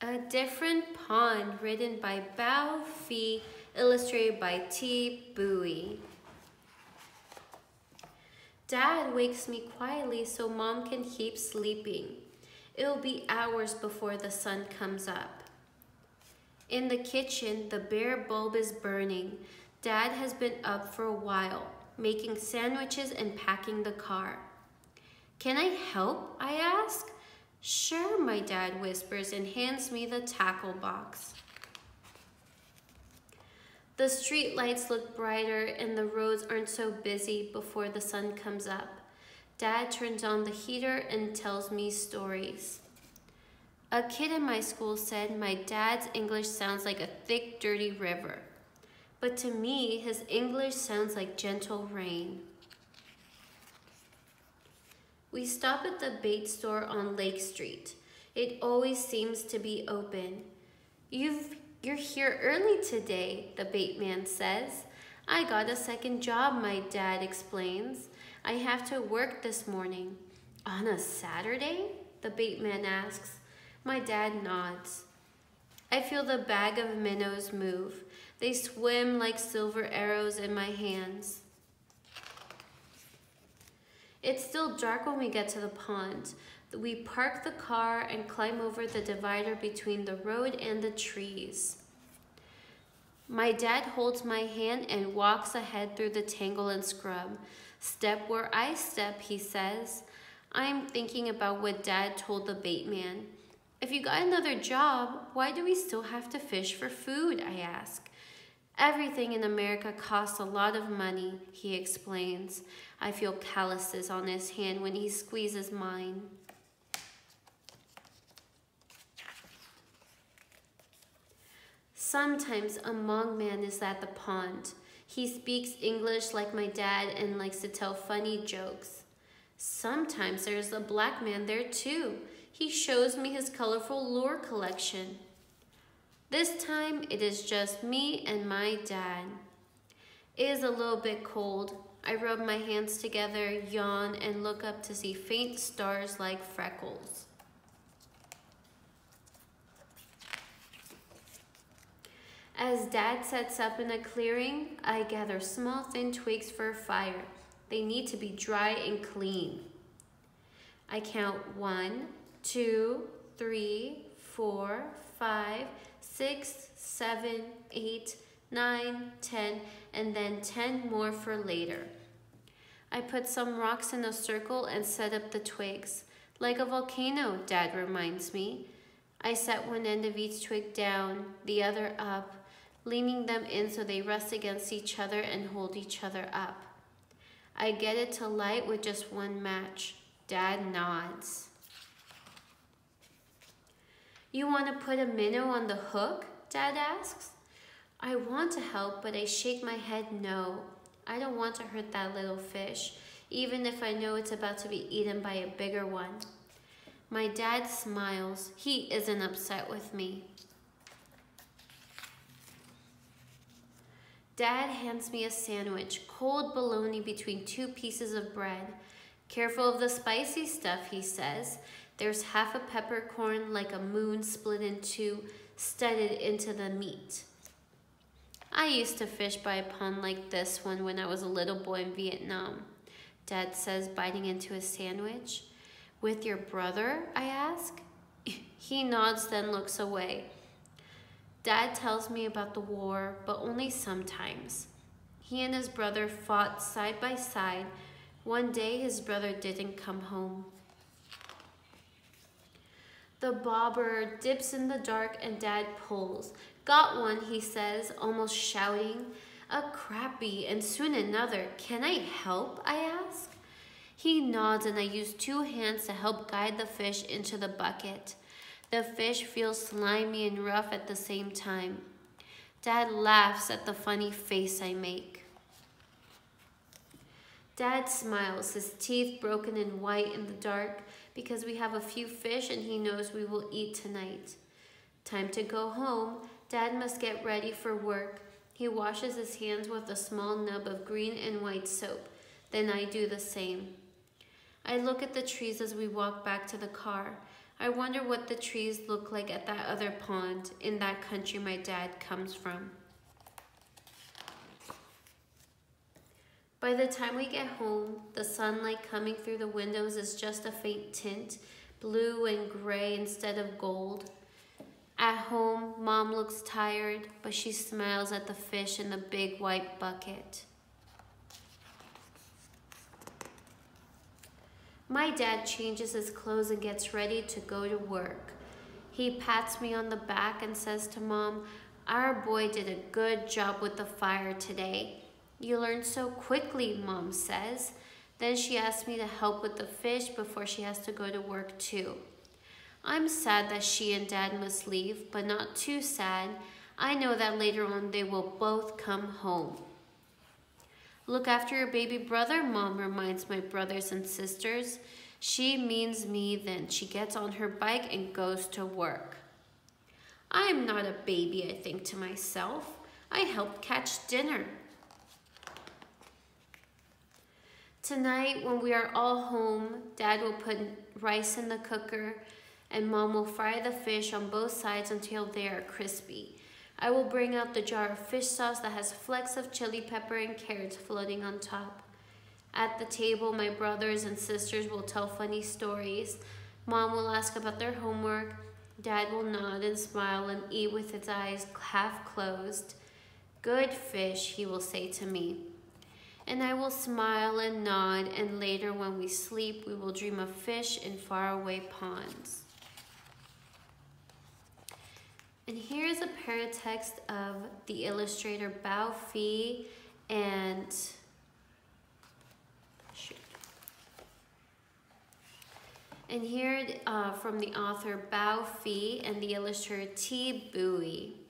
A Different Pond, written by Bao Fei, illustrated by T. Bowie. Dad wakes me quietly so Mom can keep sleeping. It'll be hours before the sun comes up. In the kitchen, the bare bulb is burning. Dad has been up for a while, making sandwiches and packing the car. "Can I help?" I ask. "Sure," my dad whispers and hands me the tackle box. The street lights look brighter and the roads aren't so busy before the sun comes up. Dad turns on the heater and tells me stories. A kid in my school said my dad's English sounds like a thick, dirty river. But to me, his English sounds like gentle rain. We stop at the bait store on Lake Street. It always seems to be open. You're here early today," the bait man says. "I got a second job," my dad explains. "I have to work this morning." "On a Saturday?" the bait man asks. My dad nods. I feel the bag of minnows move. They swim like silver arrows in my hands. It's still dark when we get to the pond. We park the car and climb over the divider between the road and the trees. My dad holds my hand and walks ahead through the tangle and scrub. "Step where I step," he says. I'm thinking about what Dad told the bait man. "If you got another job, why do we still have to fish for food?" I ask. "Everything in America costs a lot of money," he explains. I feel calluses on his hand when he squeezes mine. Sometimes a Hmong man is at the pond. He speaks English like my dad and likes to tell funny jokes. Sometimes there's a black man there too. He shows me his colorful lure collection. This time it is just me and my dad. It is a little bit cold. I rub my hands together, yawn, and look up to see faint stars like freckles. As Dad sets up in a clearing, I gather small thin twigs for a fire. They need to be dry and clean. I count 1, 2, 3, 4, 5, 6, 7, 8, 9, 10, and then 10 more for later. I put some rocks in a circle and set up the twigs. "Like a volcano," Dad reminds me. I set one end of each twig down, the other up, leaning them in so they rest against each other and hold each other up. I get it to light with just one match. Dad nods. "You want to put a minnow on the hook?" Dad asks. I want to help, but I shake my head no. I don't want to hurt that little fish, even if I know it's about to be eaten by a bigger one. My dad smiles. He isn't upset with me. Dad hands me a sandwich, cold bologna between 2 pieces of bread. "Careful of the spicy stuff," he says. There's half a peppercorn like a moon split in 2, studded into the meat. I used to fish by a pond like this one when I was a little boy in Vietnam, Dad says, biting into his sandwich. "With your brother?" I ask. He nods, then looks away. Dad tells me about the war, but only sometimes. He and his brother fought side by side. One day his brother didn't come home. The bobber dips in the dark and Dad pulls. "Got one," he says, almost shouting. "A crappie and soon another. Can I help?" I ask. He nods and I use 2 hands to help guide the fish into the bucket. The fish feels slimy and rough at the same time. Dad laughs at the funny face I make. Dad smiles, his teeth broken and white in the dark, because we have a few fish and he knows we will eat tonight. Time to go home. Dad must get ready for work. He washes his hands with a small nub of green and white soap. Then I do the same. I look at the trees as we walk back to the car. I wonder what the trees look like at that other pond in that country my dad comes from. By the time we get home, the sunlight coming through the windows is just a faint tint, blue and gray instead of gold. At home, Mom looks tired, but she smiles at the fish in the big white bucket. My dad changes his clothes and gets ready to go to work. He pats me on the back and says to Mom, "Our boy did a good job with the fire today." "You learned so quickly," Mom says. Then she asks me to help with the fish before she has to go to work too. I'm sad that she and Dad must leave, but not too sad. I know that later on they will both come home. "Look after your baby brother," Mom reminds my brothers and sisters. She means me then. She gets on her bike and goes to work. I am not a baby, I think to myself. I helped catch dinner. Tonight, when we are all home, Dad will put rice in the cooker and Mom will fry the fish on both sides until they are crispy. I will bring out the jar of fish sauce that has flecks of chili pepper and carrots floating on top. At the table, my brothers and sisters will tell funny stories. Mom will ask about their homework. Dad will nod and smile and eat with his eyes half closed. "Good fish," he will say to me. And I will smile and nod, and later when we sleep, we will dream of fish in faraway ponds. And here's a paratext of the illustrator Bao Fei and here from the author Bao Fei and the illustrator T. Bowie.